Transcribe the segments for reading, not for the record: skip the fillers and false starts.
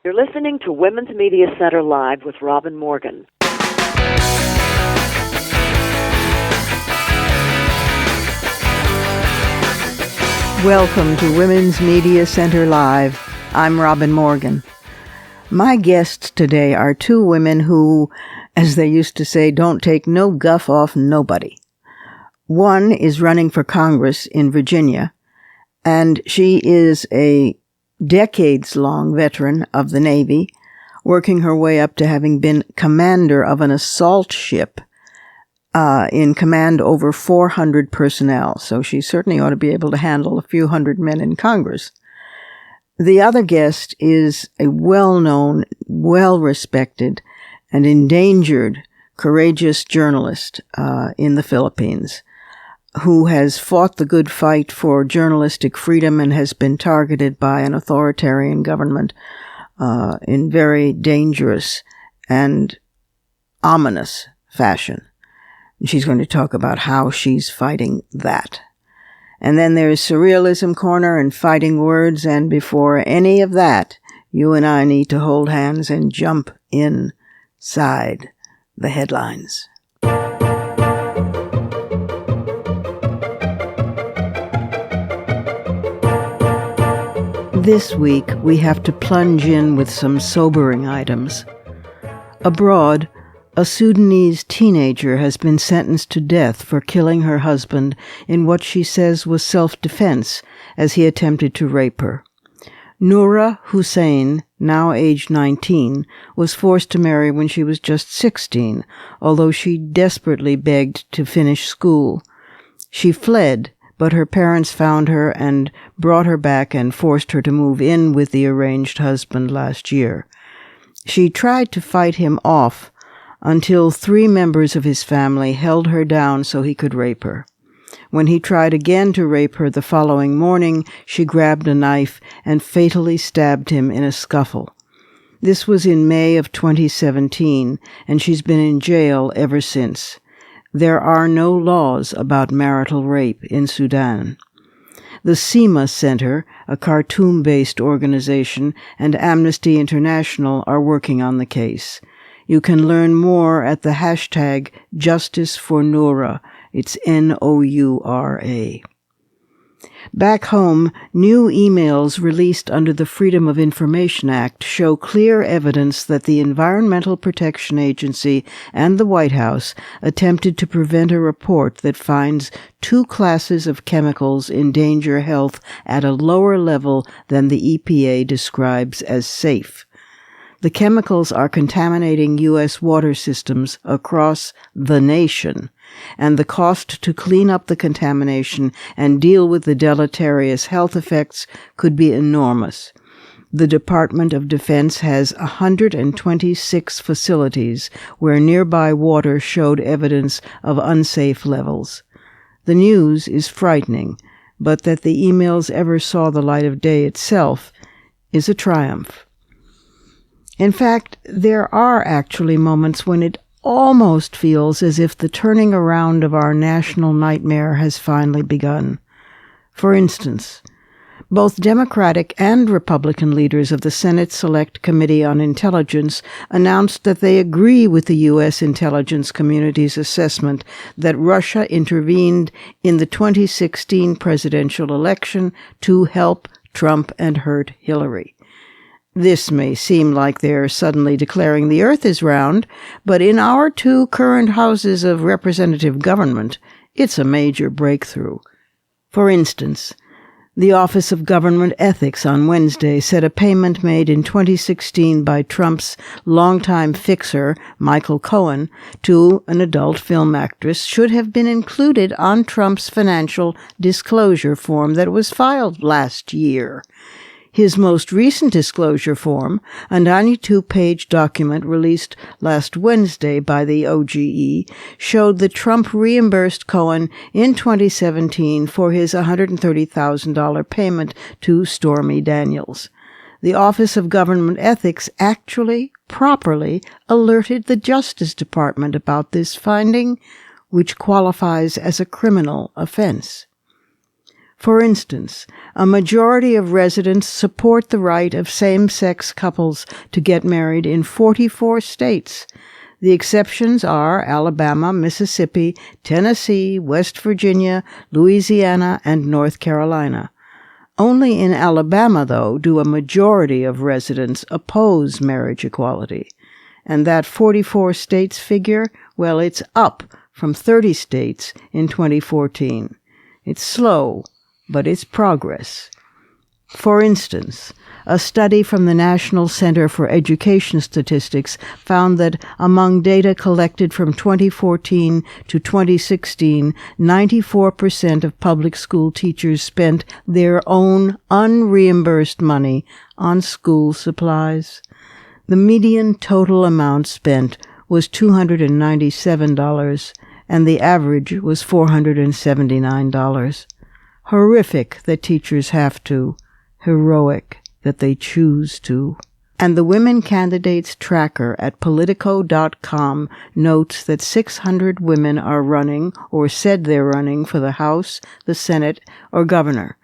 You're listening to Women's Media Center Live with Robin Morgan. Welcome to Women's Media Center Live. I'm Robin Morgan. My guests today are two women who, as they used to say, don't take no guff off nobody. One is running for Congress in Virginia, and she is a decades-long veteran of the Navy, working her way up to having been commander of an assault ship in command over 400 personnel. So she certainly ought to be able to handle a few hundred men in Congress. The other guest is a well-known, well-respected, and endangered, courageous journalist in the Philippines, who has fought the good fight for journalistic freedom and has been targeted by an authoritarian government in very dangerous and ominous fashion. And she's going to talk about how she's fighting that. And then there's Surrealism Corner and Fighting Words, and before any of that, you and I need to hold hands and jump inside the headlines. This week, we have to plunge in with some sobering items. Abroad, a Sudanese teenager has been sentenced to death for killing her husband in what she says was self-defense as he attempted to rape her. Noura Hussein, now aged 19, was forced to marry when she was just 16, although she desperately begged to finish school. She fled, but her parents found her and brought her back and forced her to move in with the arranged husband last year. She tried to fight him off until 3 members of his family held her down so he could rape her. When he tried again to rape her the following morning, she grabbed a knife and fatally stabbed him in a scuffle. This was in May of 2017, and she's been in jail ever since. There are no laws about marital rape in Sudan. The SEMA Center, a Khartoum-based organization, and Amnesty International are working on the case. You can learn more at the hashtag Justice for Noura. It's Noura. Back home, new emails released under the Freedom of Information Act show clear evidence that the Environmental Protection Agency and the White House attempted to prevent a report that finds 2 classes of chemicals endanger health at a lower level than the EPA describes as safe. The chemicals are contaminating U.S. water systems across the nation, and the cost to clean up the contamination and deal with the deleterious health effects could be enormous. The Department of Defense has 126 facilities where nearby water showed evidence of unsafe levels. The news is frightening, but that the emails ever saw the light of day itself is a triumph. In fact, there are actually moments when it almost feels as if the turning around of our national nightmare has finally begun. For instance, both Democratic and Republican leaders of the Senate Select Committee on Intelligence announced that they agree with the U.S. intelligence community's assessment that Russia intervened in the 2016 presidential election to help Trump and hurt Hillary. This may seem like they're suddenly declaring the earth is round, but in our 2 current houses of representative government, it's a major breakthrough. For instance, the Office of Government Ethics on Wednesday said a payment made in 2016 by Trump's longtime fixer, Michael Cohen, to an adult film actress should have been included on Trump's financial disclosure form that was filed last year. His most recent disclosure form, a 92-page document released last Wednesday by the OGE, showed that Trump reimbursed Cohen in 2017 for his $130,000 payment to Stormy Daniels. The Office of Government Ethics actually, properly alerted the Justice Department about this finding, which qualifies as a criminal offense. For instance, a majority of residents support the right of same-sex couples to get married in 44 states. The exceptions are Alabama, Mississippi, Tennessee, West Virginia, Louisiana, and North Carolina. Only in Alabama, though, do a majority of residents oppose marriage equality. And that 44 states figure, well, it's up from 30 states in 2014. It's slow, but it's progress. For instance, a study from the National Center for Education Statistics found that among data collected from 2014 to 2016, 94% of public school teachers spent their own unreimbursed money on school supplies. The median total amount spent was $297, and the average was $479. Horrific that teachers have to. Heroic that they choose to. And the Women Candidates Tracker at Politico.com notes that 600 women are running or said they're running for the House, the Senate, or governor.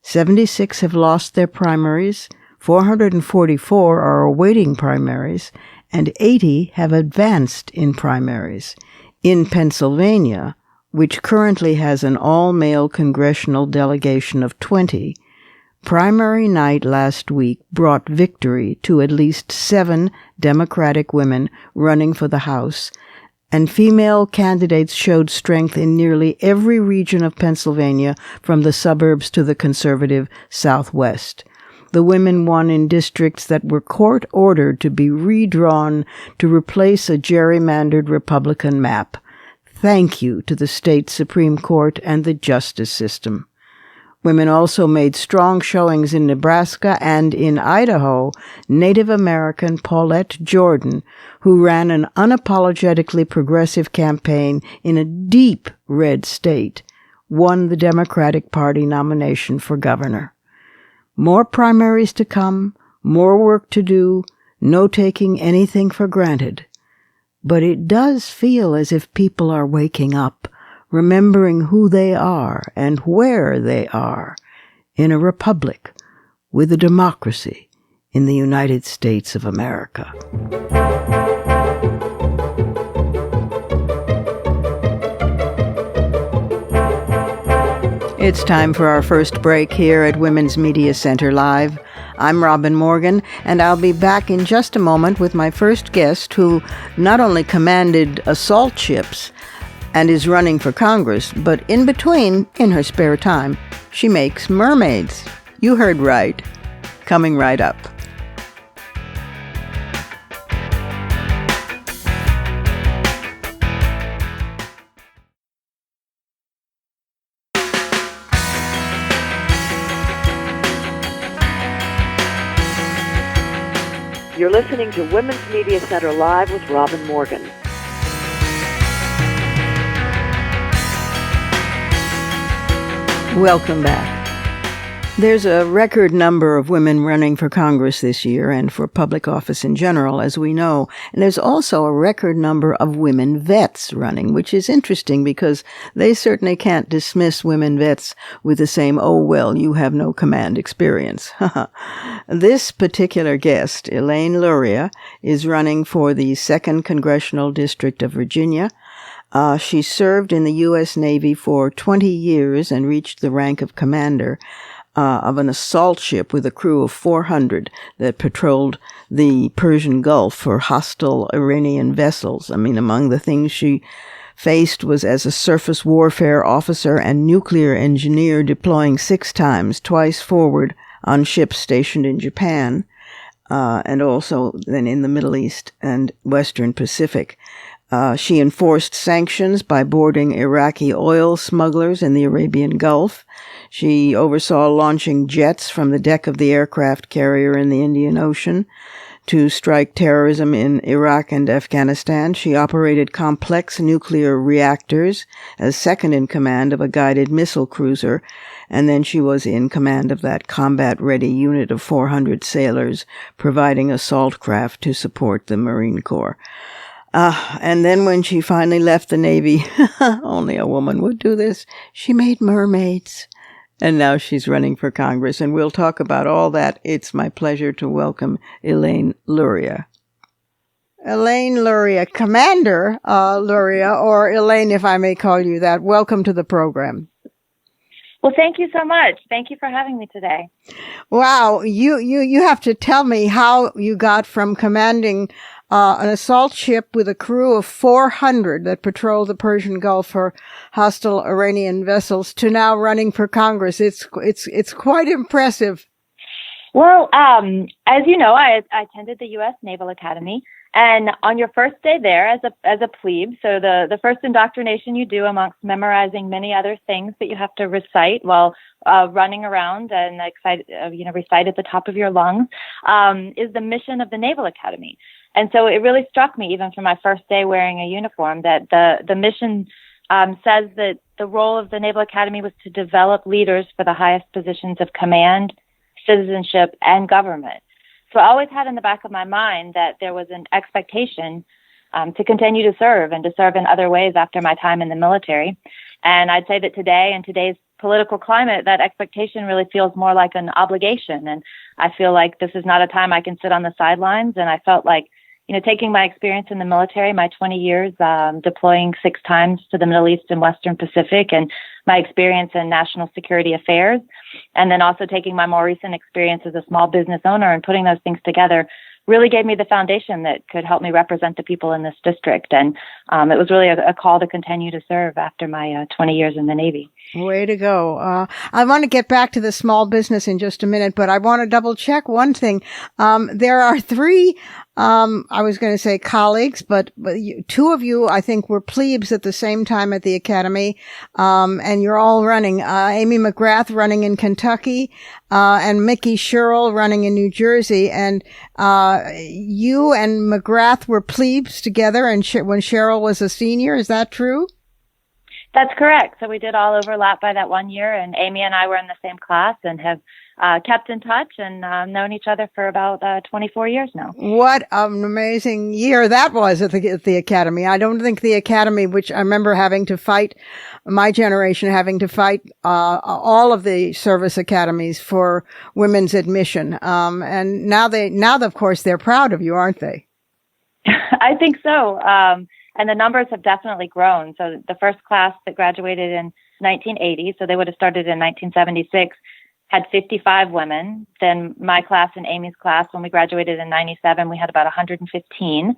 76 have lost their primaries, 444 are awaiting primaries, and 80 have advanced in primaries. In Pennsylvania, which currently has an all-male congressional delegation of 20, primary night last week brought victory to at least 7 Democratic women running for the House, and female candidates showed strength in nearly every region of Pennsylvania, from the suburbs to the conservative Southwest. The women won in districts that were court-ordered to be redrawn to replace a gerrymandered Republican map. Thank you to the state Supreme Court and the justice system. Women also made strong showings in Nebraska and in Idaho. Native American Paulette Jordan, who ran an unapologetically progressive campaign in a deep red state, won the Democratic Party nomination for governor. More primaries to come, more work to do, no taking anything for granted. But it does feel as if people are waking up, remembering who they are and where they are, in a republic with a democracy in the United States of America. It's time for our first break here at Women's Media Center Live. I'm Robin Morgan, and I'll be back in just a moment with my first guest, who not only commanded assault ships and is running for Congress, but in between, in her spare time, she makes mermaids. You heard right. Coming right up. You're listening to Women's Media Center Live with Robin Morgan. Welcome back. There's a record number of women running for Congress this year and for public office in general, as we know. And there's also a record number of women vets running, which is interesting because they certainly can't dismiss women vets with the same, oh, well, you have no command experience. This particular guest, Elaine Luria, is running for the 2nd Congressional District of Virginia. She served in the U.S. Navy for 20 years and reached the rank of commander of an assault ship with a crew of 400 that patrolled the Persian Gulf for hostile Iranian vessels. I mean, among the things she faced was as a surface warfare officer and nuclear engineer, deploying 6 times, twice forward on ships stationed in Japan, and also then in the Middle East and Western Pacific. She enforced sanctions by boarding Iraqi oil smugglers in the Arabian Gulf. She oversaw launching jets from the deck of the aircraft carrier in the Indian Ocean to strike terrorism in Iraq and Afghanistan. She operated complex nuclear reactors as second in command of a guided missile cruiser, and then she was in command of that combat-ready unit of 400 sailors providing assault craft to support the Marine Corps. And then when she finally left the Navy, only a woman would do this, she made mermaids. And now she's running for Congress, and we'll talk about all that. It's my pleasure to welcome Elaine Luria. Elaine Luria, Commander Luria, or Elaine, if I may call you that. Welcome to the program. Well, thank you so much. Thank you for having me today. Wow, you have to tell me how you got from commanding an assault ship with a crew of 400 that patrol the Persian Gulf for hostile Iranian vessels to now running for Congress. It's quite impressive. Well, as you know, I attended the U.S. Naval Academy, and on your first day there as a plebe, so the first indoctrination you do amongst memorizing many other things that you have to recite while running around and recite at the top of your lungs, is the mission of the Naval Academy. And so it really struck me, even from my first day wearing a uniform, that the mission says that the role of the Naval Academy was to develop leaders for the highest positions of command, citizenship, and government. So I always had in the back of my mind that there was an expectation to continue to serve and to serve in other ways after my time in the military. And I'd say that today, in today's political climate, that expectation really feels more like an obligation. And I feel like this is not a time I can sit on the sidelines. And I felt like, taking my experience in the military, my 20 years deploying 6 times to the Middle East and Western Pacific, and my experience in national security affairs, and then also taking my more recent experience as a small business owner and putting those things together really gave me the foundation that could help me represent the people in this district. And it was really a call to continue to serve after my 20 years in the Navy. Way to go. I want to get back to the small business in just a minute, but I want to double check one thing. There are 3, I was going to say colleagues, but 2 of you, I think, were plebes at the same time at the academy. And you're all running. Amy McGrath running in Kentucky, and Mickey Sherrill running in New Jersey. And, you and McGrath were plebes together and when Sherrill was a senior. Is that true? That's correct. So we did all overlap by that 1 year, and Amy and I were in the same class and have kept in touch and known each other for about 24 years now. What an amazing year that was at the academy. I don't think the academy, which I remember having to fight, my generation having to fight all of the service academies for women's admission. And now of course they're proud of you, aren't they? I think so. And the numbers have definitely grown. So the first class that graduated in 1980, so they would have started in 1976, had 55 women. Then my class and Amy's class, when we graduated in 97, we had about 115.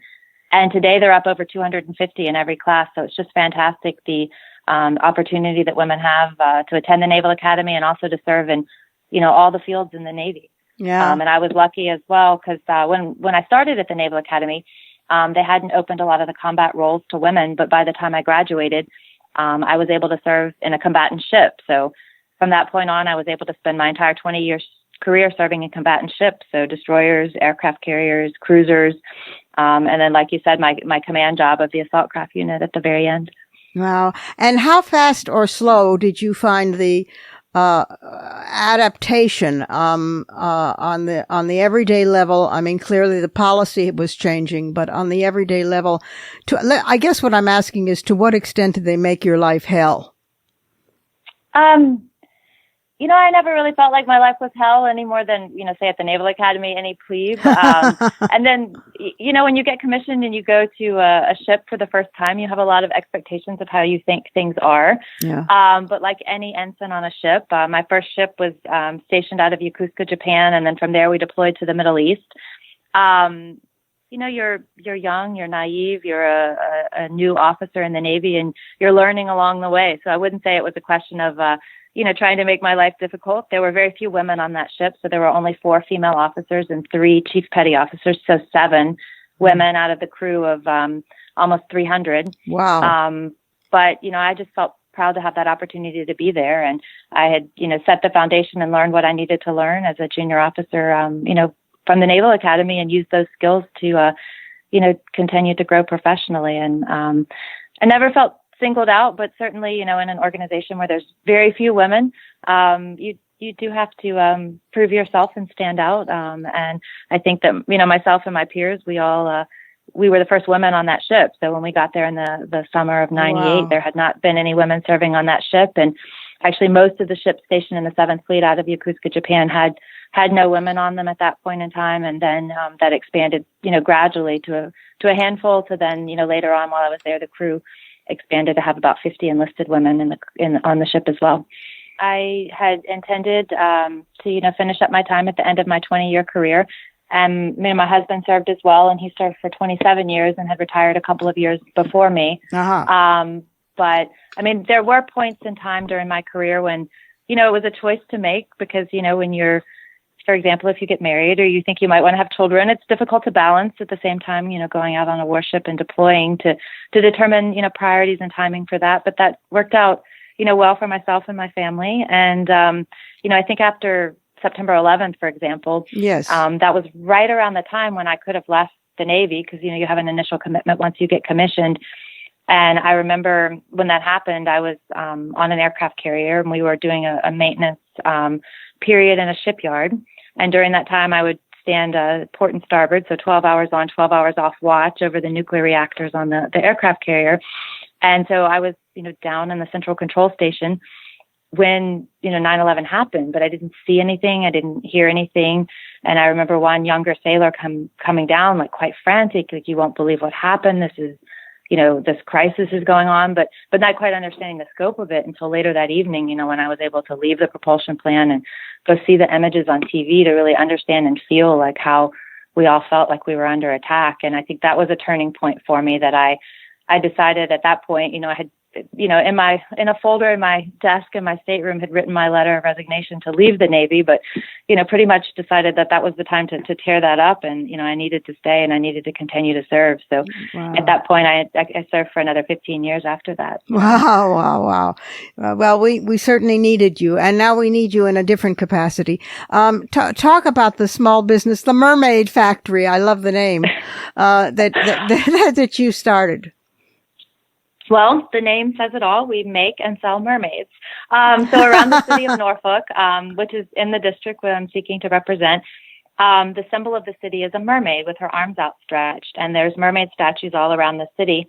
And today they're up over 250 in every class. So it's just fantastic, the opportunity that women have to attend the Naval Academy and also to serve in, all the fields in the Navy. Yeah. And I was lucky as well because when I started at the Naval Academy, they hadn't opened a lot of the combat roles to women, but by the time I graduated, I was able to serve in a combatant ship. So from that point on, I was able to spend my entire 20-year career serving in combatant ships, so destroyers, aircraft carriers, cruisers, and then, like you said, my command job of the assault craft unit at the very end. Wow. And how fast or slow did you find the adaptation on the everyday level? I mean, clearly the policy was changing, but on the everyday level, I guess what I'm asking is, to what extent did they make your life hell? I never really felt like my life was hell any more than, say at the Naval Academy, any plebe. And then, when you get commissioned and you go to a ship for the first time, you have a lot of expectations of how you think things are. Yeah. But like any ensign on a ship, my first ship was stationed out of Yokosuka, Japan. And then from there, we deployed to the Middle East. You're young, you're naive, you're a new officer in the Navy, and you're learning along the way. So I wouldn't say it was a question of, trying to make my life difficult. There were very few women on that ship. So there were only 4 female officers and 3 chief petty officers. So 7 women out of the crew of almost 300. Wow. But, I just felt proud to have that opportunity to be there. And I had, set the foundation and learned what I needed to learn as a junior officer, from the Naval Academy, and use those skills to, continue to grow professionally. And I never felt singled out, but certainly, in an organization where there's very few women, you do have to prove yourself and stand out. And I think that, myself and my peers, we all we were the first women on that ship. So when we got there in the summer of 98, wow, there had not been any women serving on that ship. And actually most of the ships stationed in the 7th Fleet out of Yokosuka, Japan had no women on them at that point in time. And then that expanded, gradually to a handful, to then, later on while I was there, the crew expanded to have about 50 enlisted women on the ship as well. I had intended to, finish up my time at the end of my 20-year career. My husband served as well, and he served for 27 years and had retired a couple of years before me. Uh-huh. But there were points in time during my career when, it was a choice to make because, when you're, for example, if you get married or you think you might want to have children, it's difficult to balance at the same time, going out on a warship and deploying to determine, priorities and timing for that. But that worked out, well for myself and my family. And, I think after September 11th, for example, yes, that was right around the time when I could have left the Navy because, you have an initial commitment once you get commissioned. And I remember when that happened, I was on an aircraft carrier and we were doing a maintenance period in a shipyard. And during that time, I would stand port and starboard, so 12 hours on, 12 hours off watch over the nuclear reactors on the aircraft carrier. And so I was, down in the central control station when, 9/11 happened, but I didn't see anything. I didn't hear anything. And I remember one younger sailor coming down, like quite frantic, like, you won't believe what happened. This is, this crisis is going on, but not quite understanding the scope of it until later that evening, when I was able to leave the propulsion plant and go see the images on TV to really understand and feel like how we all felt like we were under attack. And I think that was a turning point for me that I decided at that point, I had, in a folder in my desk in my stateroom had written my letter of resignation to leave the Navy, but, pretty much decided that was the time to tear that up. And, I needed to stay and I needed to continue to serve. So At that point, I served for another 15 years after that. Wow. Well, we certainly needed you, and now we need you in a different capacity. Talk about the small business, the Mermaid Factory. I love the name, that you started. Well, the name says it all. We make and sell mermaids. So around the city of Norfolk, which is in the district where I'm seeking to represent, the symbol of the city is a mermaid with her arms outstretched. And there's mermaid statues all around the city.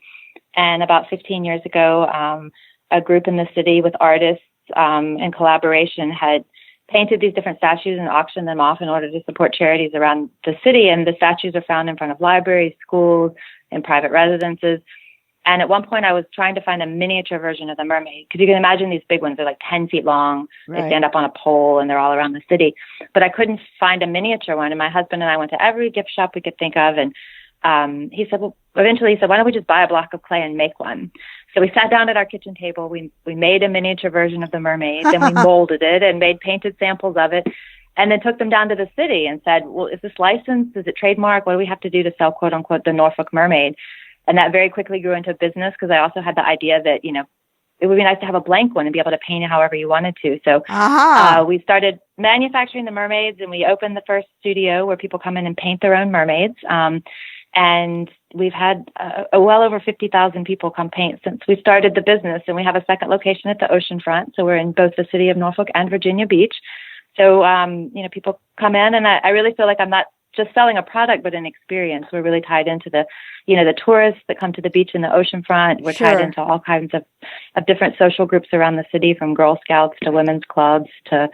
And about 15 years ago, a group in the city with artists in collaboration had painted these different statues and auctioned them off in order to support charities around the city. And the statues are found in front of libraries, schools, and private residences. And at one point, I was trying to find a miniature version of the mermaid, because you can imagine these big ones. They're like 10 feet long. Right. They stand up on a pole, and they're all around the city. But I couldn't find a miniature one. And my husband and I went to every gift shop we could think of. And eventually he said, why don't we just buy a block of clay and make one? So we sat down at our kitchen table. We made a miniature version of the mermaid. Then we molded it and made painted samples of it. And then took them down to the city and said, well, is this licensed? Is it trademark? What do we have to do to sell, quote unquote, the Norfolk mermaid? And that very quickly grew into a business because I also had the idea that, it would be nice to have a blank one and be able to paint it however you wanted to. So we started manufacturing the mermaids, and we opened the first studio where people come in and paint their own mermaids. And we've had well over 50,000 people come paint since we started the business. And we have a second location at the oceanfront. So we're in both the city of Norfolk and Virginia Beach. So, people come in, and I really feel like I'm not just selling a product, but an experience. We're really tied into the tourists that come to the beach and the oceanfront. We're tied into all kinds of different social groups around the city, from Girl Scouts to women's clubs to,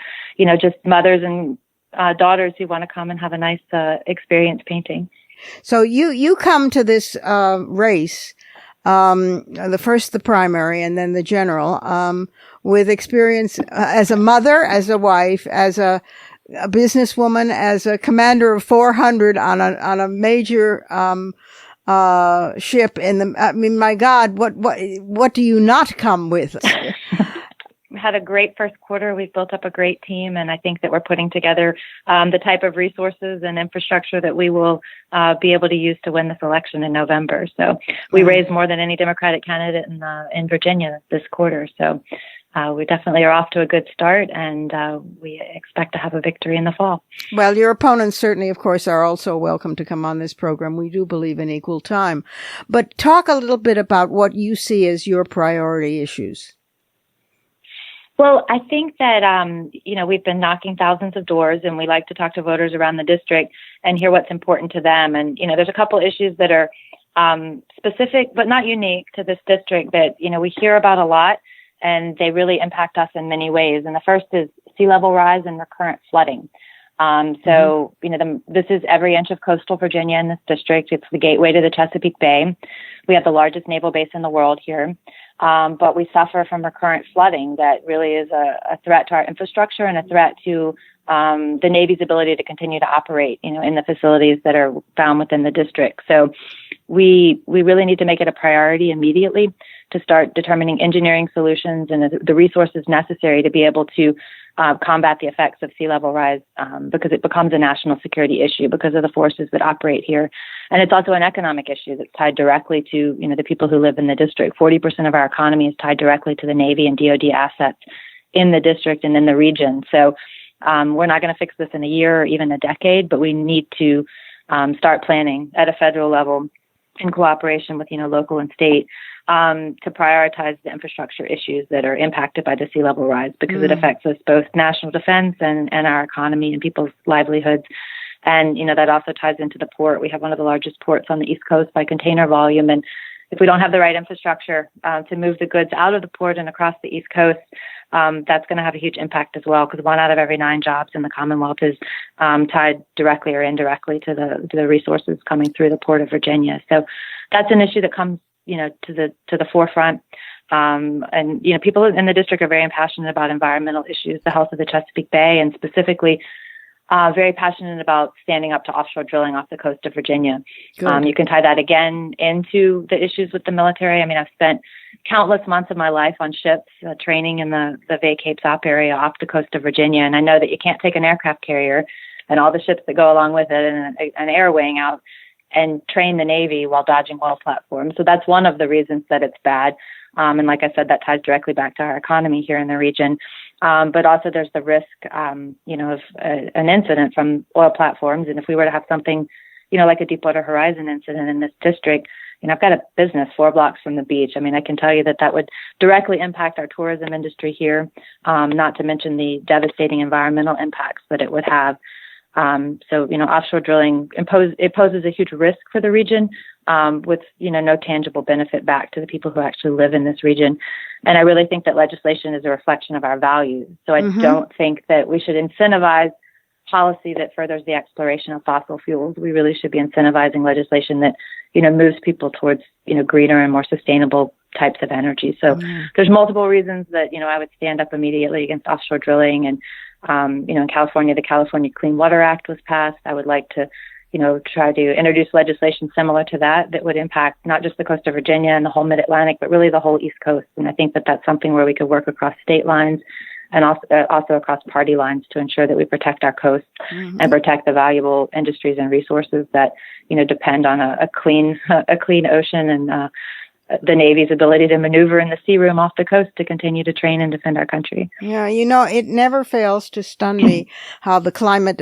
just mothers and daughters who want to come and have a nice experience painting. So you come to this race, the primary, and then the general, with experience as a mother, as a wife, as a businesswoman, as a commander of 400 on a major ship in the. I mean, my God, what do you not come with? We had a great first quarter. We've built up a great team, and I think that we're putting together the type of resources and infrastructure that we will be able to use to win this election in November. So we raised more than any Democratic candidate in Virginia this quarter. So we definitely are off to a good start, and we expect to have a victory in the fall. Well, your opponents certainly, of course, are also welcome to come on this program. We do believe in equal time. But talk a little bit about what you see as your priority issues. Well, I think that, we've been knocking thousands of doors, and we like to talk to voters around the district and hear what's important to them. And, there's a couple issues that are specific but not unique to this district that, we hear about a lot. and they really impact us in many ways. And the first is sea level rise and recurrent flooding. This is every inch of coastal Virginia in this district. It's the gateway to the Chesapeake Bay. We have the largest naval base in the world here, but we suffer from recurrent flooding that really is a threat to our infrastructure and a threat to the Navy's ability to continue to operate, in the facilities that are found within the district. So we really need to make it a priority immediately to start determining engineering solutions and the resources necessary to be able to combat the effects of sea level rise, because it becomes a national security issue because of the forces that operate here. And it's also an economic issue that's tied directly to, the people who live in the district. 40% of our economy is tied directly to the Navy and DoD assets in the district and in the region. So we're not going to fix this in a year or even a decade, but we need to start planning at a federal level in cooperation with, local and state, to prioritize the infrastructure issues that are impacted by the sea level rise, because it affects us both national defense and our economy and people's livelihoods. And, that also ties into the port. We have one of the largest ports on the East Coast by container volume. And if we don't have the right infrastructure to move the goods out of the port and across the East Coast, that's going to have a huge impact as well, because 1 out of every 9 jobs in the Commonwealth is tied directly or indirectly to the resources coming through the Port of Virginia. So that's an issue that comes, to the forefront. And people in the district are very passionate about environmental issues, the health of the Chesapeake Bay, and specifically very passionate about standing up to offshore drilling off the coast of Virginia. You can tie that again into the issues with the military. I mean, I've spent countless months of my life on ships training in the Bay Cape Sop area off the coast of Virginia. And I know that you can't take an aircraft carrier and all the ships that go along with it and an air wing out and train the Navy while dodging oil platforms. So that's one of the reasons that it's bad. And like I said, that ties directly back to our economy here in the region. But also there's the risk, of an incident from oil platforms. And if we were to have something, like a Deepwater Horizon incident in this district, I've got a business 4 blocks from the beach. I mean, I can tell you that would directly impact our tourism industry here, not to mention the devastating environmental impacts that it would have. So, offshore drilling poses a huge risk for the region, with, no tangible benefit back to the people who actually live in this region. And I really think that legislation is a reflection of our values. So I don't think that we should incentivize policy that furthers the exploration of fossil fuels. We really should be incentivizing legislation that, moves people towards, greener and more sustainable types of energy. So there's multiple reasons that, I would stand up immediately against offshore drilling. And, in California, the California Clean Water Act was passed. I would like to, try to introduce legislation similar to that would impact not just the coast of Virginia and the whole Mid-Atlantic, but really the whole East Coast. And I think that that's something where we could work across state lines and also across party lines to ensure that we protect our coast and protect the valuable industries and resources that, depend on a clean ocean and the Navy's ability to maneuver in the sea room off the coast to continue to train and defend our country. Yeah, it never fails to stun me how the climate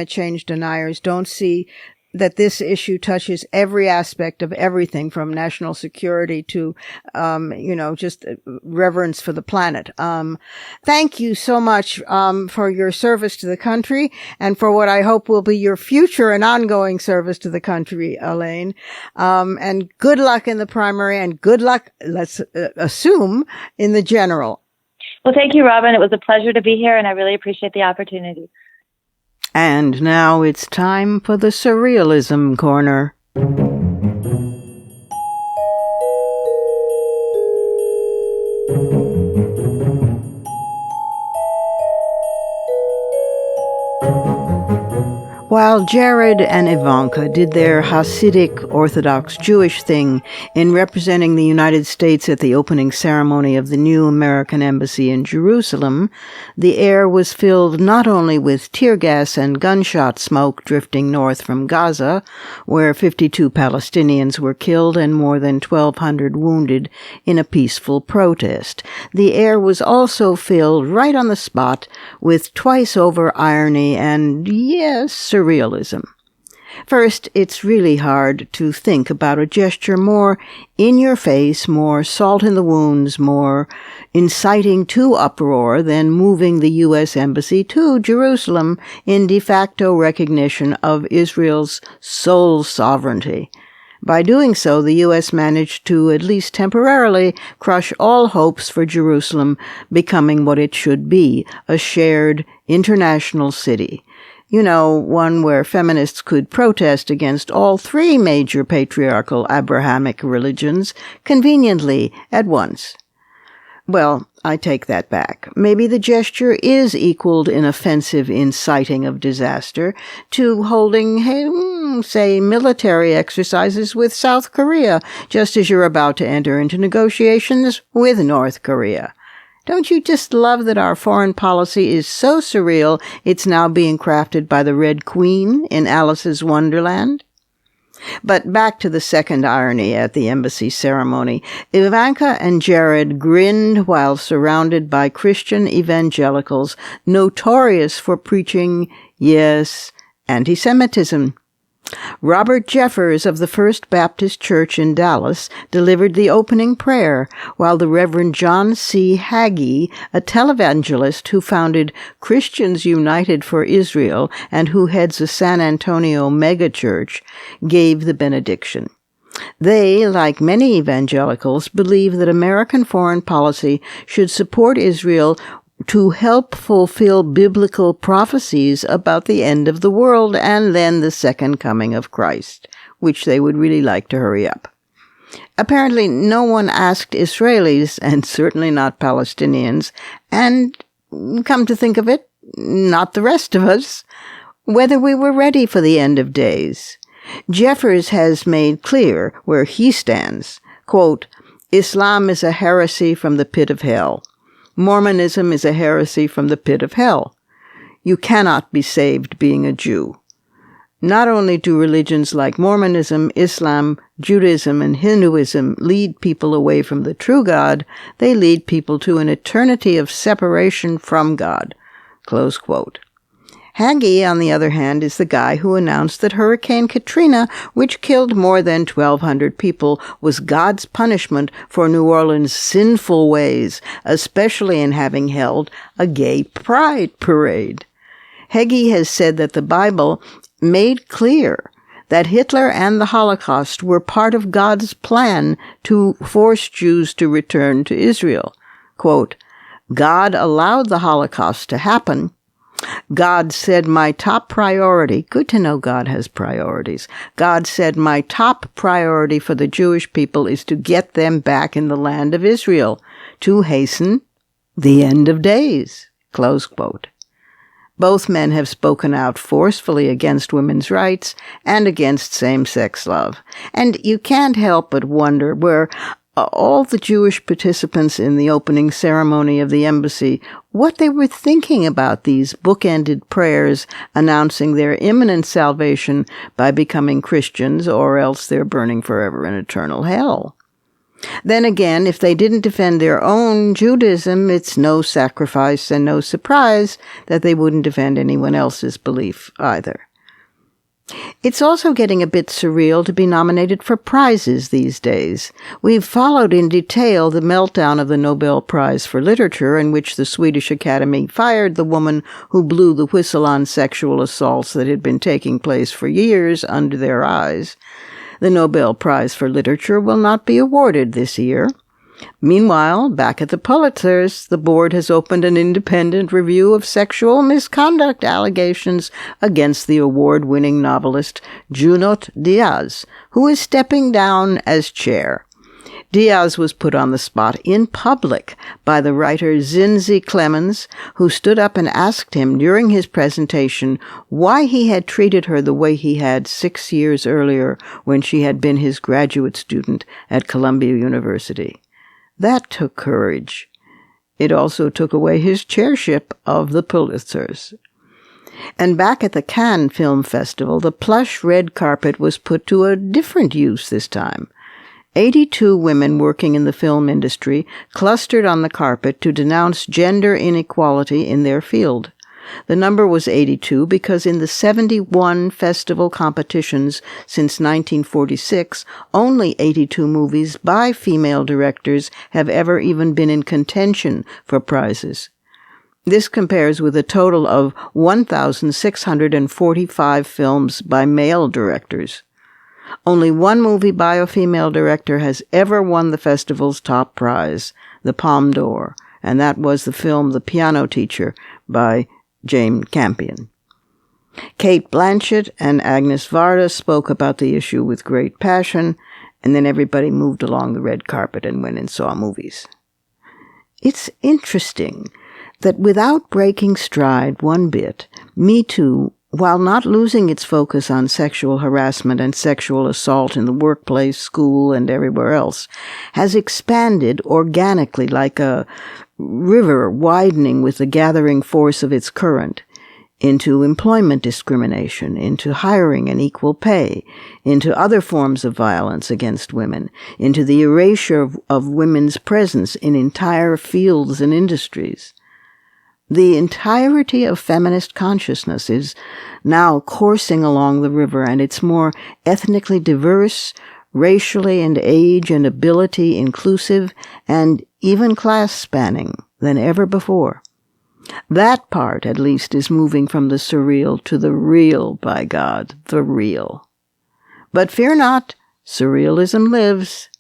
change deniers don't see that this issue touches every aspect of everything from national security to, just reverence for the planet. Thank you so much, for your service to the country and for what I hope will be your future and ongoing service to the country, Elaine. And good luck in the primary and good luck, let's assume, in the general. Well, thank you, Robin. It was a pleasure to be here and I really appreciate the opportunity. And now it's time for the Surrealism Corner. While Jared and Ivanka did their Hasidic Orthodox Jewish thing in representing the United States at the opening ceremony of the new American embassy in Jerusalem, the air was filled not only with tear gas and gunshot smoke drifting north from Gaza, where 52 Palestinians were killed and more than 1,200 wounded in a peaceful protest. The air was also filled right on the spot with twice-over irony and, yes, surrealism. First, it's really hard to think about a gesture more in your face, more salt in the wounds, more inciting to uproar than moving the U.S. Embassy to Jerusalem in de facto recognition of Israel's sole sovereignty. By doing so, the U.S. managed to, at least temporarily, crush all hopes for Jerusalem becoming what it should be, a shared international city. You know, one where feminists could protest against all three major patriarchal Abrahamic religions conveniently at once. Well, I take that back. Maybe the gesture is equaled in offensive inciting of disaster to holding, say, military exercises with South Korea, just as you're about to enter into negotiations with North Korea. Don't you just love that our foreign policy is so surreal it's now being crafted by the Red Queen in Alice's Wonderland? But back to the second irony at the embassy ceremony. Ivanka and Jared grinned while surrounded by Christian evangelicals notorious for preaching, yes, anti-Semitism. Robert Jeffers of the First Baptist Church in Dallas delivered the opening prayer, while the Reverend John C. Hagee, a televangelist who founded Christians United for Israel and who heads a San Antonio megachurch, gave the benediction. They, like many evangelicals, believe that American foreign policy should support Israel to help fulfill biblical prophecies about the end of the world and then the second coming of Christ, which they would really like to hurry up. Apparently, no one asked Israelis, and certainly not Palestinians, and, come to think of it, not the rest of us, whether we were ready for the end of days. Jeffers has made clear where he stands. Quote, Islam is a heresy from the pit of hell. Mormonism is a heresy from the pit of hell. You cannot be saved being a Jew. Not only do religions like Mormonism, Islam, Judaism, and Hinduism lead people away from the true God, they lead people to an eternity of separation from God. Close quote. Hagee, on the other hand, is the guy who announced that Hurricane Katrina, which killed more than 1,200 people, was God's punishment for New Orleans' sinful ways, especially in having held a gay pride parade. Hagee has said that the Bible made clear that Hitler and the Holocaust were part of God's plan to force Jews to return to Israel. Quote, God allowed the Holocaust to happen. God said my top priority, good to know God has priorities. God said my top priority for the Jewish people is to get them back in the land of Israel, to hasten the end of days. Close quote. Both men have spoken out forcefully against women's rights and against same-sex love. And you can't help but wonder where all the Jewish participants in the opening ceremony of the embassy, what they were thinking about these bookended prayers announcing their imminent salvation by becoming Christians, or else they're burning forever in eternal hell. Then again, if they didn't defend their own Judaism, it's no sacrifice and no surprise that they wouldn't defend anyone else's belief either. It's also getting a bit surreal to be nominated for prizes these days. We've followed in detail the meltdown of the Nobel Prize for Literature, in which the Swedish Academy fired the woman who blew the whistle on sexual assaults that had been taking place for years under their eyes. The Nobel Prize for Literature will not be awarded this year. Meanwhile, back at the Pulitzers, the board has opened an independent review of sexual misconduct allegations against the award-winning novelist Junot Diaz, who is stepping down as chair. Diaz was put on the spot in public by the writer Zinzi Clemens, who stood up and asked him during his presentation why he had treated her the way he had 6 years earlier when she had been his graduate student at Columbia University. That took courage. It also took away his chairship of the Pulitzers. And back at the Cannes Film Festival, the plush red carpet was put to a different use this time. 82 women working in the film industry clustered on the carpet to denounce gender inequality in their field. The number was 82 because in the 71 festival competitions since 1946, only 82 movies by female directors have ever even been in contention for prizes. This compares with a total of 1,645 films by male directors. Only one movie by a female director has ever won the festival's top prize, the Palme d'Or, and that was the film The Piano Teacher by Jane Campion. Kate Blanchett and Agnes Varda spoke about the issue with great passion, and then everybody moved along the red carpet and went and saw movies. It's interesting that without breaking stride one bit, Me Too, while not losing its focus on sexual harassment and sexual assault in the workplace, school, and everywhere else, has expanded organically like a river widening with the gathering force of its current, into employment discrimination, into hiring and equal pay, into other forms of violence against women, into the erasure of women's presence in entire fields and industries. The entirety of feminist consciousness is now coursing along the river, and it's more ethnically diverse, racially and age and ability inclusive, and even class-spanning than ever before. That part, at least, is moving from the surreal to the real, by God, the real. But fear not, surrealism lives.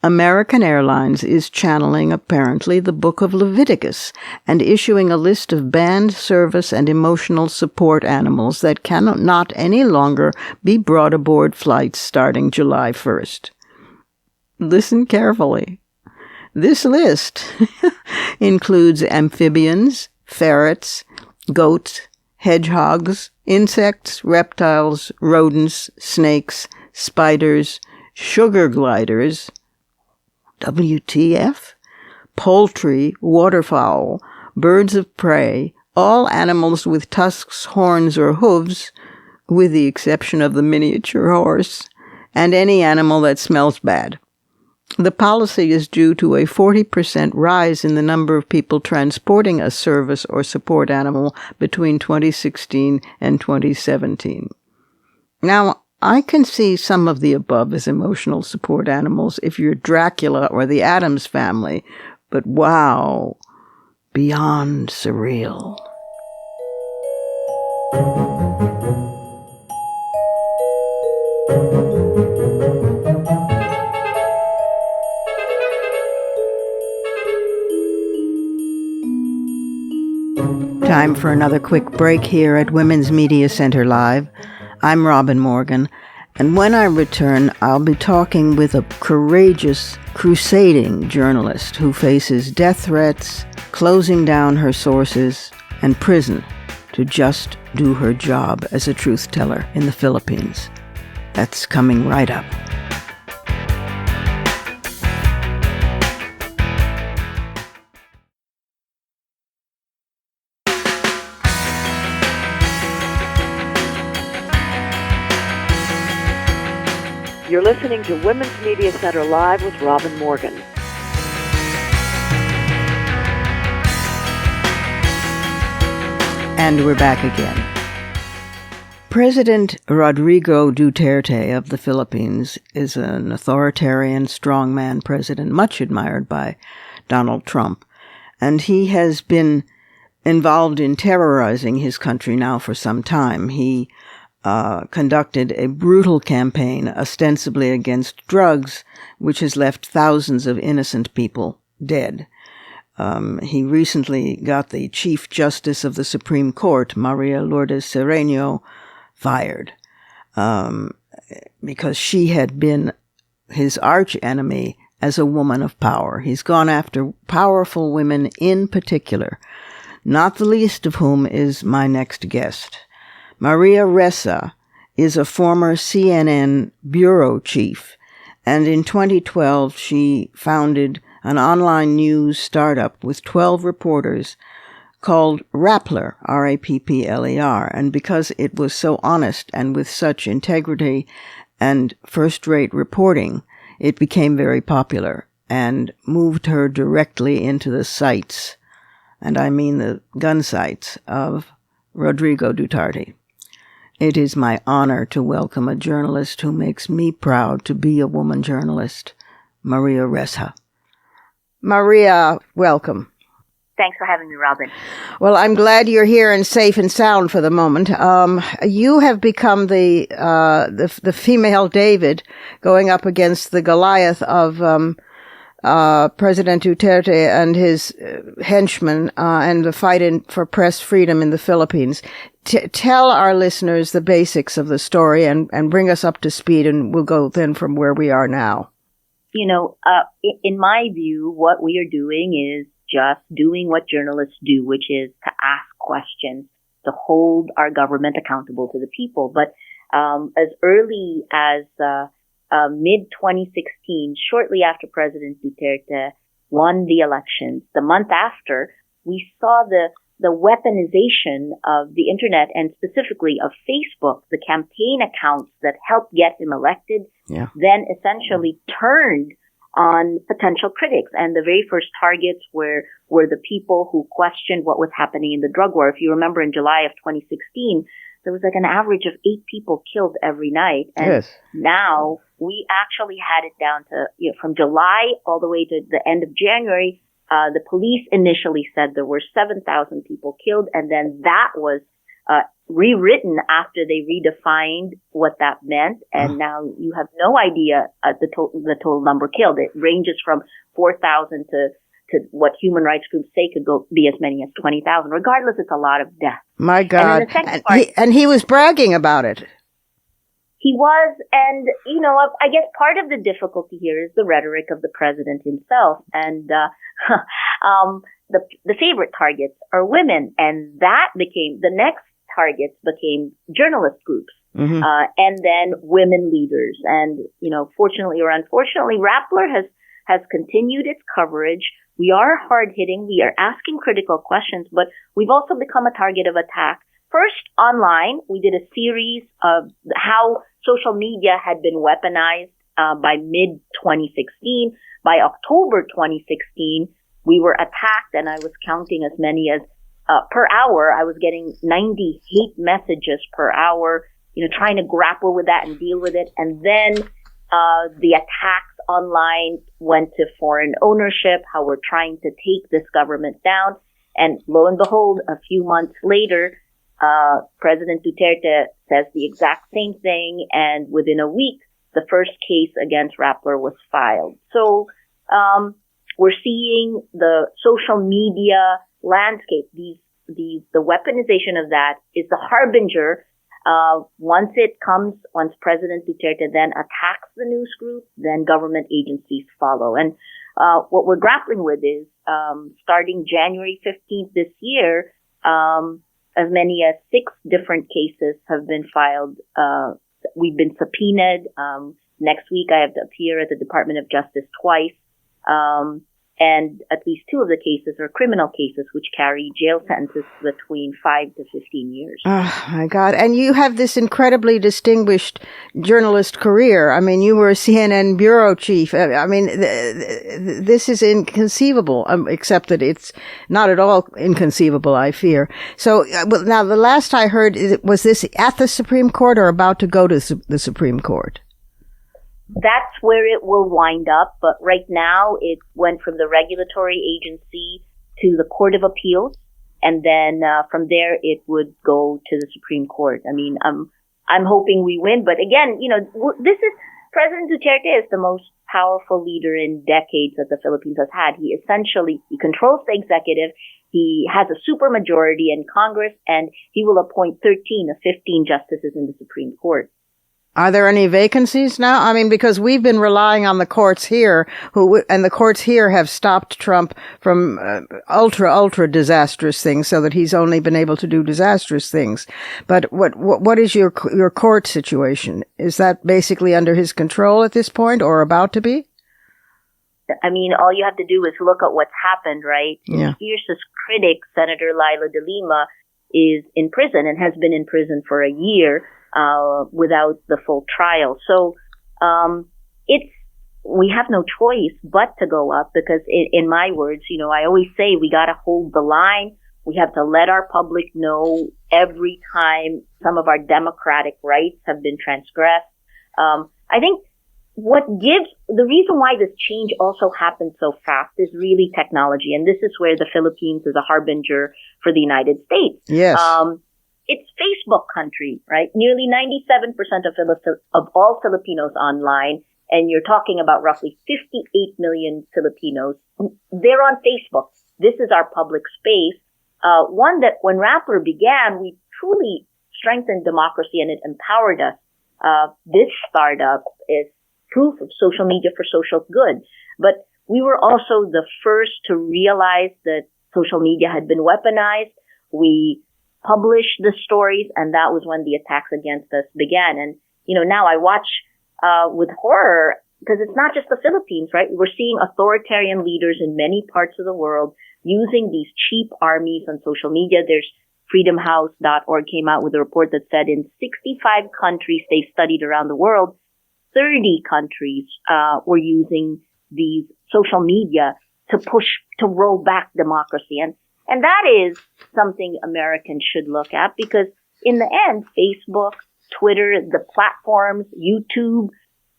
American Airlines is channeling, apparently, the Book of Leviticus and issuing a list of banned service and emotional support animals that cannot not any longer be brought aboard flights starting July 1st. Listen carefully. This list includes amphibians, ferrets, goats, hedgehogs, insects, reptiles, rodents, snakes, spiders, sugar gliders, WTF, poultry, waterfowl, birds of prey, all animals with tusks, horns, or hooves, with the exception of the miniature horse, and any animal that smells bad. The policy is due to a 40% rise in the number of people transporting a service or support animal between 2016 and 2017. Now, I can see some of the above as emotional support animals if you're Dracula or the Addams Family, but wow, beyond surreal. Time for another quick break here at Women's Media Center Live. I'm Robin Morgan, and when I return, I'll be talking with a courageous, crusading journalist who faces death threats, closing down her sources, and prison to just do her job as a truth teller in the Philippines. That's coming right up. You're listening to Women's Media Center Live with Robin Morgan. And we're back again. President Rodrigo Duterte of the Philippines is an authoritarian, strongman president, much admired by Donald Trump. And he has been involved in terrorizing his country now for some time. He conducted a brutal campaign ostensibly against drugs, which has left thousands of innocent people dead. He recently got the Chief Justice of the Supreme Court, Maria Lourdes Sereno, fired because she had been his arch enemy as a woman of power. He's gone after powerful women in particular, not the least of whom is my next guest. Maria Ressa is a former CNN bureau chief, and in 2012 she founded an online news startup with 12 reporters called Rappler, R-A-P-P-L-E-R, and because it was so honest and with such integrity and first-rate reporting, it became very popular and moved her directly into the sights, and I mean the gun sights, of Rodrigo Duterte. It is my honor to welcome a journalist who makes me proud to be a woman journalist, Maria Ressa. Maria, welcome. Thanks for having me, Robin. Well, I'm glad you're here and safe and sound for the moment. You have become the female David going up against the Goliath of President Duterte and his henchmen and the fight for press freedom in the Philippines. Tell our listeners the basics of the story and bring us up to speed, and we'll go then from where we are now. In my view, what we are doing is just doing what journalists do, which is to ask questions, to hold our government accountable to the people. But as early as mid-2016, shortly after President Duterte won the elections, the month after, we saw the weaponization of the internet and specifically of Facebook, the campaign accounts that helped get him elected, then essentially turned on potential critics. And the very first targets were the people who questioned what was happening in the drug war. If you remember, in July of 2016, there was like an average of 8 people killed every night. And now we actually had it down to, from July all the way to the end of January. The police initially said there were 7,000 people killed, and then that was rewritten after they redefined what that meant, and now you have no idea the total number killed. It ranges from 4,000 to what human rights groups say could be as many as 20,000. Regardless, it's a lot of death. My God. And he was bragging about it. He was, and, I guess part of the difficulty here is the rhetoric of the president himself, and the favorite targets are women, and that became, the next targets became journalist groups, and then women leaders. And, fortunately or unfortunately, Rappler has continued its coverage. We are hard-hitting, we are asking critical questions, but we've also become a target of attack. First, online, we did a series of how social media had been weaponized by mid-2016. By October 2016, we were attacked, and I was counting as many as per hour. I was getting 90 hate messages per hour, trying to grapple with that and deal with it. And then the attacks online went to foreign ownership, how we're trying to take this government down. And lo and behold, a few months later, President Duterte says the exact same thing, and within a week, the first case against Rappler was filed. So we're seeing the social media landscape. The weaponization of that is the harbinger. Once President Duterte then attacks the news group, then government agencies follow. And what we're grappling with is starting January 15th this year, as many as 6 different cases have been filed. We've been subpoenaed. Next week, I have to appear at the Department of Justice twice. And at least 2 of the cases are criminal cases, which carry jail sentences between 5 to 15 years. Oh, my God. And you have this incredibly distinguished journalist career. I mean, you were a CNN bureau chief. I mean, this is inconceivable, except that it's not at all inconceivable, I fear. So now, the last I heard, was this at the Supreme Court or about to go to the Supreme Court? That's where it will wind up, but right now it went from the regulatory agency to the Court of Appeals, and then from there it would go to the Supreme Court. I mean, I'm hoping we win, but again, this is President Duterte is the most powerful leader in decades that the Philippines has had. He controls the executive. He has a supermajority in Congress, and he will appoint 13 of 15 justices in the Supreme Court. Are there any vacancies now? I mean, because we've been relying on the courts here, and the courts here have stopped Trump from ultra disastrous things, so that he's only been able to do disastrous things. But what is your court situation? Is that basically under his control at this point, or about to be? I mean, all you have to do is look at what's happened, right? Yeah. His fiercest critic, Senator Laila de Lima, is in prison and has been in prison for a year. Without the full trial. So, we have no choice but to go up because in my words, I always say we gotta hold the line. We have to let our public know every time some of our democratic rights have been transgressed. I think the reason why this change also happened so fast is really technology. And this is where the Philippines is a harbinger for the United States. Yes. It's Facebook country, right? Nearly 97% of all Filipinos online, and you're talking about roughly 58 million Filipinos. They're on Facebook. This is our public space. One that when Rappler began, we truly strengthened democracy and it empowered us. This startup is proof of social media for social good. But we were also the first to realize that social media had been weaponized. We published the stories, and that was when the attacks against us began. And, now I watch with horror, because it's not just the Philippines, right? We're seeing authoritarian leaders in many parts of the world using these cheap armies on social media. There's freedomhouse.org came out with a report that said in 65 countries they've studied around the world, 30 countries were using these social media to roll back democracy. And that is something Americans should look at, because in the end, Facebook, Twitter, the platforms, YouTube,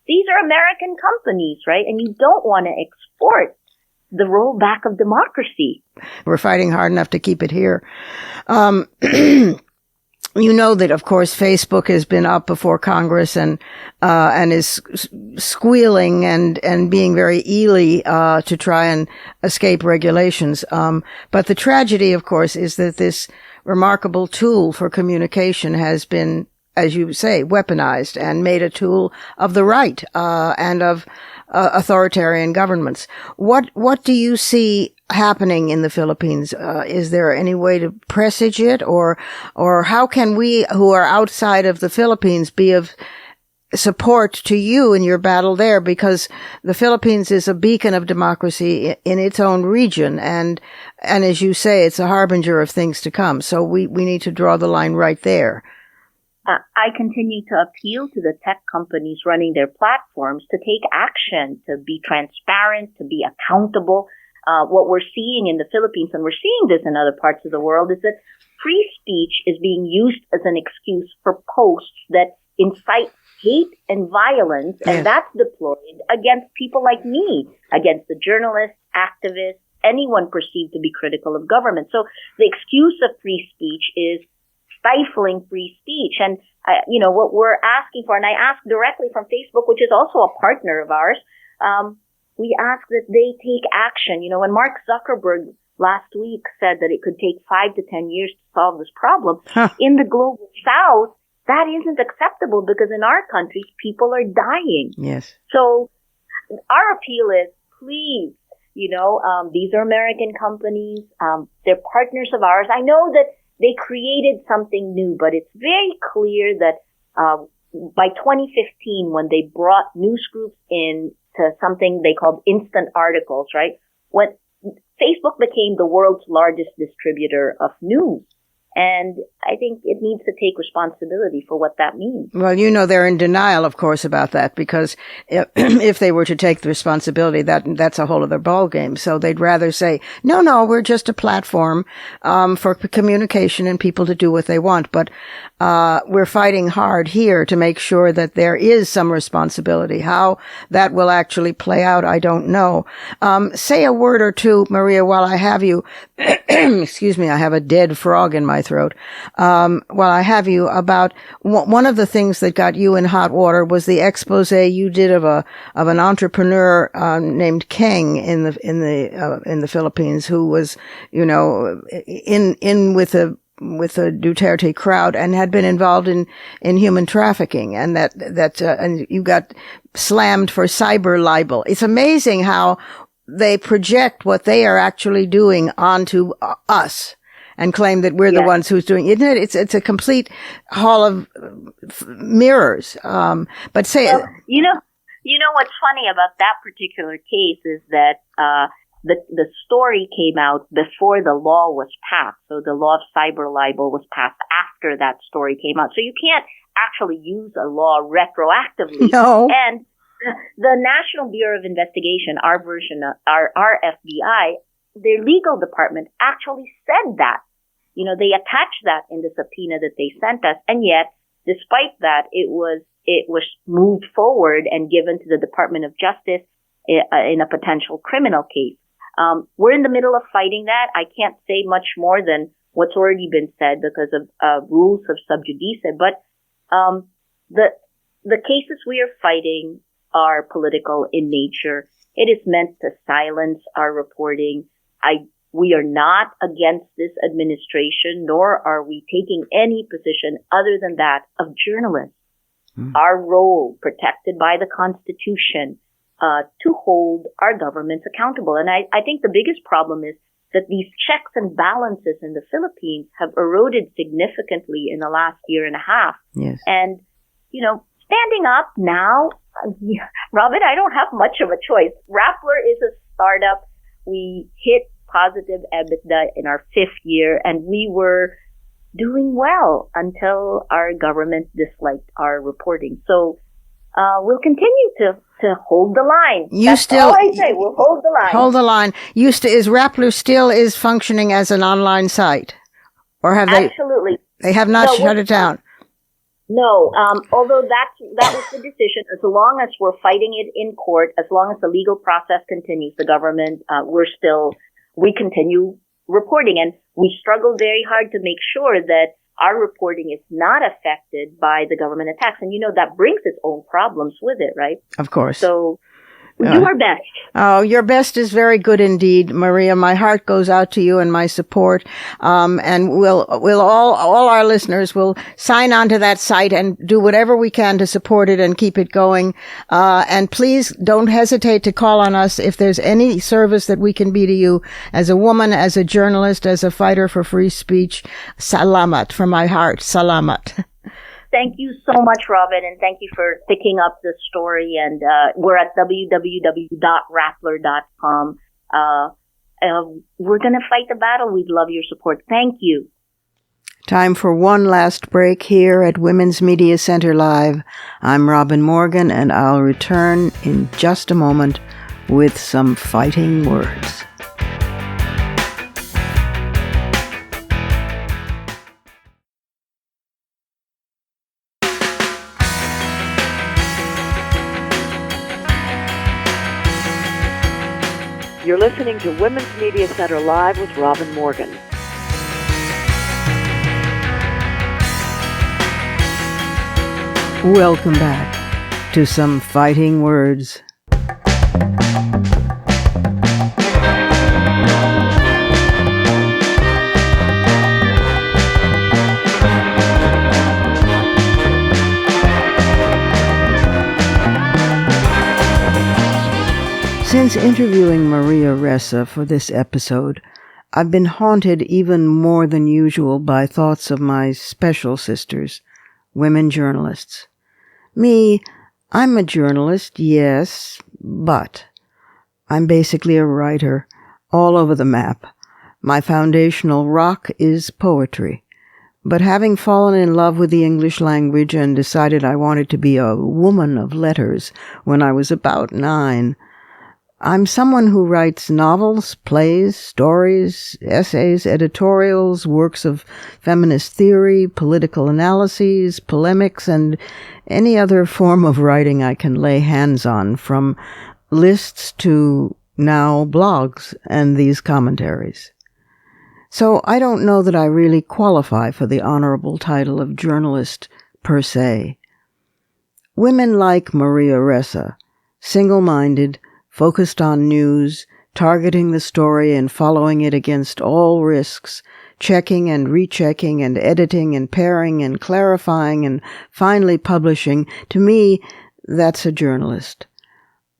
these are American companies, right? And you don't want to export the rollback of democracy. We're fighting hard enough to keep it here. You know that, of course, Facebook has been up before Congress and is squealing and being very eely, to try and escape regulations. But the tragedy, of course, is that this remarkable tool for communication has been, as you say, weaponized and made a tool of the right, and of authoritarian governments. What do you see happening in the Philippines? Is there any way to presage it, or how can we who are outside of the Philippines be of support to you in your battle there? Because the Philippines is a beacon of democracy in its own region, and as you say, it's a harbinger of things to come. So we need to draw the line right there. I continue to appeal to the tech companies running their platforms to take action, to be transparent, to be accountable. What we're seeing in the Philippines, and we're seeing this in other parts of the world, is that free speech is being used as an excuse for posts that incite hate and violence, and that's deployed against people like me, against the journalists, activists, anyone perceived to be critical of government. So the excuse of free speech is stifling free speech. And, what we're asking for, and I ask directly from Facebook, which is also a partner of ours, we ask that they take action. When Mark Zuckerberg last week said that it could take 5 to 10 years to solve this problem, in the global south, that isn't acceptable, because in our countries, people are dying. Yes. So our appeal is, please, these are American companies. They're partners of ours. I know that they created something new, but it's very clear that by 2015, when they brought news groups in to something they called instant articles, right? When Facebook became the world's largest distributor of news. And I think it needs to take responsibility for what that means. Well, they're in denial, of course, about that, because if they were to take the responsibility, that's a whole other ballgame. So they'd rather say, no, we're just a platform for communication and people to do what they want. But we're fighting hard here to make sure that there is some responsibility. How that will actually play out, I don't know. Say a word or two, Maria, while I have you. Excuse me, I have a dead frog in my throat. While I have you, about one of the things that got you in hot water was the expose you did of an entrepreneur named Keng in the Philippines, who was in with the Duterte crowd and had been involved in human trafficking, and and you got slammed for cyber libel. It's amazing how they project what they are actually doing onto us and claim that we're the ones who's doing it. Isn't it? It's a complete hall of mirrors. But say, you know what's funny about that particular case is that the story came out before the law was passed. So the law of cyber libel was passed after that story came out. So you can't actually use a law retroactively. No. And the National Bureau of Investigation, our version of our FBI, their legal department actually said that. They attached that in the subpoena that they sent us. And yet, despite that, it was it was moved forward and given to the Department of Justice in a potential criminal case. We're in the middle of fighting that. I can't say much more than what's already been said because of rules of sub judice. But the cases we are fighting are political in nature. It is meant to silence our reporting. We are not against this administration, nor are we taking any position other than that of journalists. Our role, protected by the Constitution, to hold our governments accountable. And I think the biggest problem is that these checks and balances in the Philippines have eroded significantly in the last year and a half. Yes. And, standing up now, Robin, I don't have much of a choice. Rappler is a startup. We hit positive EBITDA in our 5th year, and we were doing well until our government disliked our reporting. So we'll continue to hold the line. That's all I say. We'll hold the line. Hold the line. Is Rappler still is functioning as an online site, or have they? Absolutely. They have not shut it down. No, although that was the decision. As long as we're fighting it in court, as long as the legal process continues, the government, we continue reporting. And we struggle very hard to make sure that our reporting is not affected by the government attacks. And that brings its own problems with it, right? Of course. So we do our best. Oh, your best is very good indeed, Maria. My heart goes out to you and my support. And we'll all our listeners will sign on to that site and do whatever we can to support it and keep it going. And please don't hesitate to call on us if there's any service that we can be to you as a woman, as a journalist, as a fighter for free speech. Salamat from my heart. Salamat. Thank you so much, Robin, and thank you for picking up this story. And we're at www.rappler.com. We're going to fight the battle. We'd love your support. Thank you. Time for one last break here at Women's Media Center Live. I'm Robin Morgan, and I'll return in just a moment with some fighting words. You're listening to Women's Media Center Live with Robin Morgan. Welcome back to some fighting words. Since interviewing Maria Ressa for this episode, I've been haunted even more than usual by thoughts of my special sisters, women journalists. Me, I'm a journalist, yes, but I'm basically a writer all over the map. My foundational rock is poetry. But having fallen in love with the English language and decided I wanted to be a woman of letters when I was about 9, I'm someone who writes novels, plays, stories, essays, editorials, works of feminist theory, political analyses, polemics, and any other form of writing I can lay hands on, from lists to now blogs and these commentaries. So I don't know that I really qualify for the honorable title of journalist per se. Women like Maria Ressa, single-minded, focused on news, targeting the story and following it against all risks, checking and rechecking and editing and pairing and clarifying and finally publishing. To me, that's a journalist.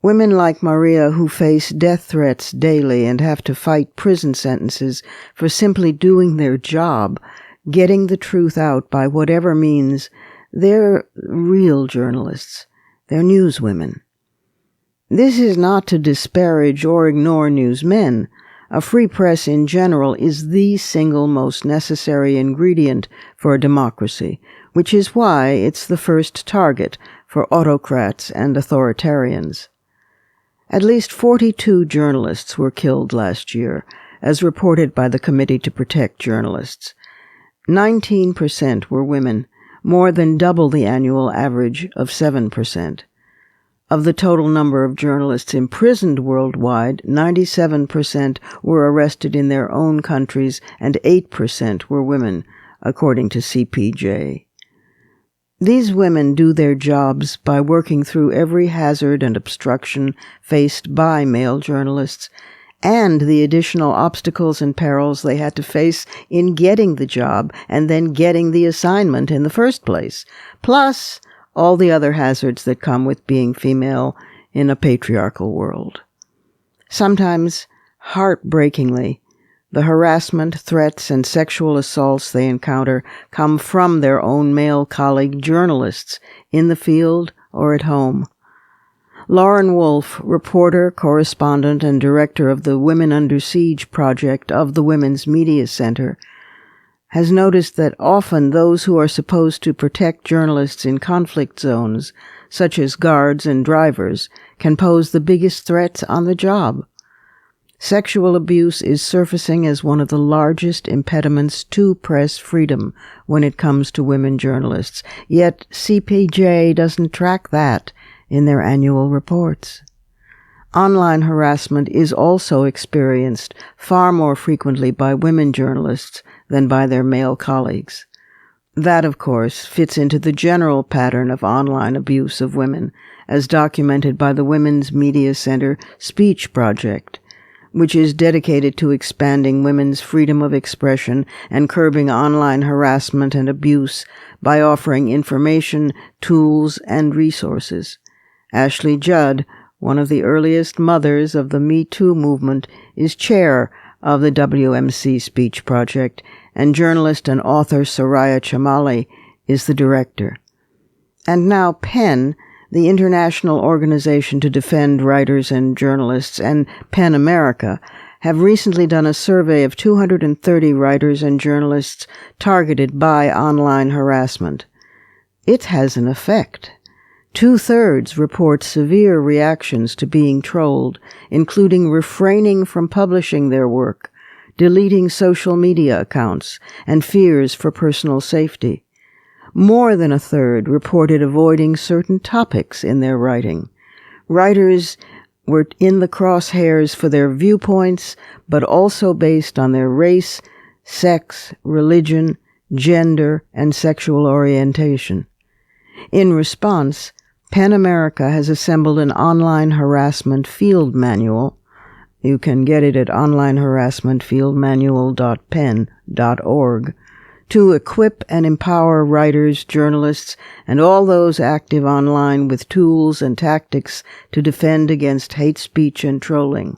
Women like Maria who face death threats daily and have to fight prison sentences for simply doing their job, getting the truth out by whatever means, they're real journalists. They're newswomen. This is not to disparage or ignore newsmen. A free press in general is the single most necessary ingredient for a democracy, which is why it's the first target for autocrats and authoritarians. At least 42 journalists were killed last year, as reported by the Committee to Protect Journalists. 19% were women, more than double the annual average of 7%. Of the total number of journalists imprisoned worldwide, 97% were arrested in their own countries and 8% were women, according to CPJ. These women do their jobs by working through every hazard and obstruction faced by male journalists and the additional obstacles and perils they had to face in getting the job and then getting the assignment in the first place, plus all the other hazards that come with being female in a patriarchal world. Sometimes, heartbreakingly, the harassment, threats, and sexual assaults they encounter come from their own male colleague journalists in the field or at home. Lauren Wolfe, reporter, correspondent, and director of the Women Under Siege project of the Women's Media Center, has noticed that often those who are supposed to protect journalists in conflict zones, such as guards and drivers, can pose the biggest threats on the job. Sexual abuse is surfacing as one of the largest impediments to press freedom when it comes to women journalists, yet CPJ doesn't track that in their annual reports. Online harassment is also experienced far more frequently by women journalists than by their male colleagues. That, of course, fits into the general pattern of online abuse of women, as documented by the Women's Media Center Speech Project, which is dedicated to expanding women's freedom of expression and curbing online harassment and abuse by offering information, tools, and resources. Ashley Judd, one of the earliest mothers of the Me Too movement, is chair of the WMC Speech Project, and journalist and author Soraya Chamali is the director. And now PEN, the international organization to defend writers and journalists, and PEN America, have recently done a survey of 230 writers and journalists targeted by online harassment. It has an effect. 2/3 report severe reactions to being trolled, including refraining from publishing their work, deleting social media accounts, and fears for personal safety. More than 1/3 reported avoiding certain topics in their writing. Writers were in the crosshairs for their viewpoints, but also based on their race, sex, religion, gender, and sexual orientation. In response, PEN America has assembled an online harassment field manual. You can get it at onlineharassmentfieldmanual.pen.org to equip and empower writers, journalists, and all those active online with tools and tactics to defend against hate speech and trolling.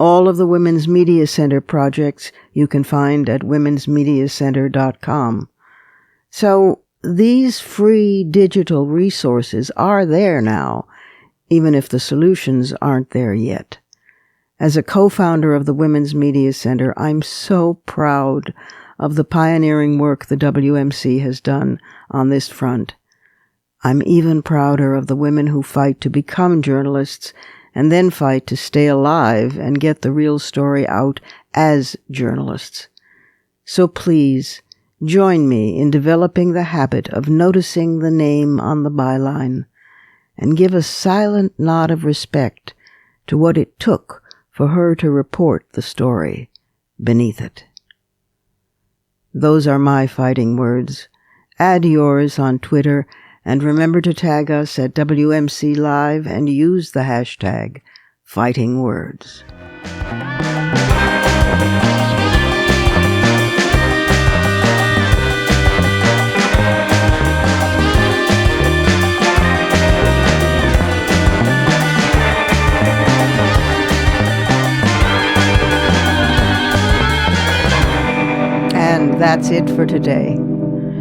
All of the Women's Media Center projects you can find at womensmediacenter.com. So, these free digital resources are there now, even if the solutions aren't there yet. As a co-founder of the Women's Media Center, I'm so proud of the pioneering work the WMC has done on this front. I'm even prouder of the women who fight to become journalists and then fight to stay alive and get the real story out as journalists. So please, join me in developing the habit of noticing the name on the byline and give a silent nod of respect to what it took for her to report the story beneath it. Those are my fighting words. Add yours on Twitter, and remember to tag us at WMC Live and use the hashtag #FightingWords. And that's it for today.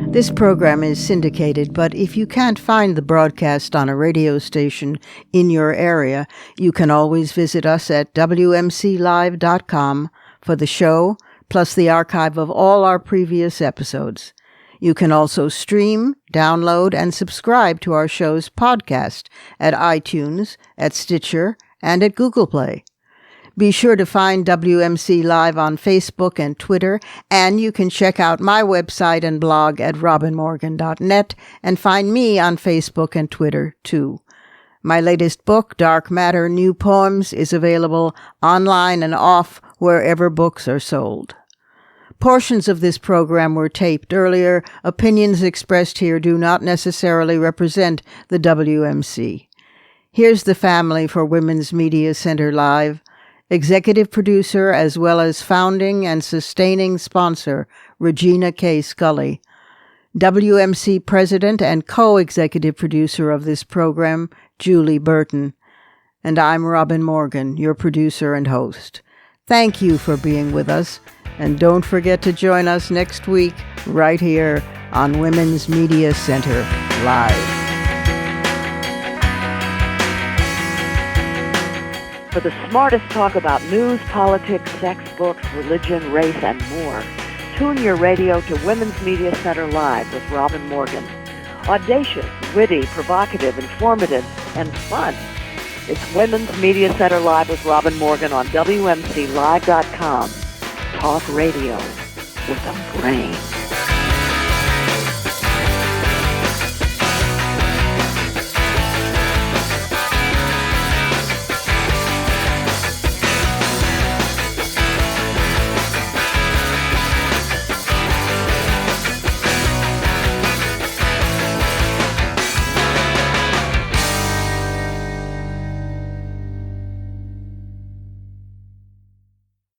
This program is syndicated, but if you can't find the broadcast on a radio station in your area, you can always visit us at WMClive.com for the show, plus the archive of all our previous episodes. You can also stream, download, and subscribe to our show's podcast at iTunes, at Stitcher, and at Google Play. Be sure to find WMC Live on Facebook and Twitter, and you can check out my website and blog at robinmorgan.net and find me on Facebook and Twitter, too. My latest book, Dark Matter, New Poems, is available online and off wherever books are sold. Portions of this program were taped earlier. Opinions expressed here do not necessarily represent the WMC. Here's the family for Women's Media Center Live. Executive producer as well as founding and sustaining sponsor, Regina K. Scully. WMC president and co-executive producer of this program, Julie Burton. And I'm Robin Morgan, your producer and host. Thank you for being with us, and don't forget to join us next week right here on Women's Media Center Live. For the smartest talk about news, politics, sex, books, religion, race, and more, tune your radio to Women's Media Center Live with Robin Morgan. Audacious, witty, provocative, informative, and fun. It's Women's Media Center Live with Robin Morgan on WMCLive.com. Talk radio with a brain.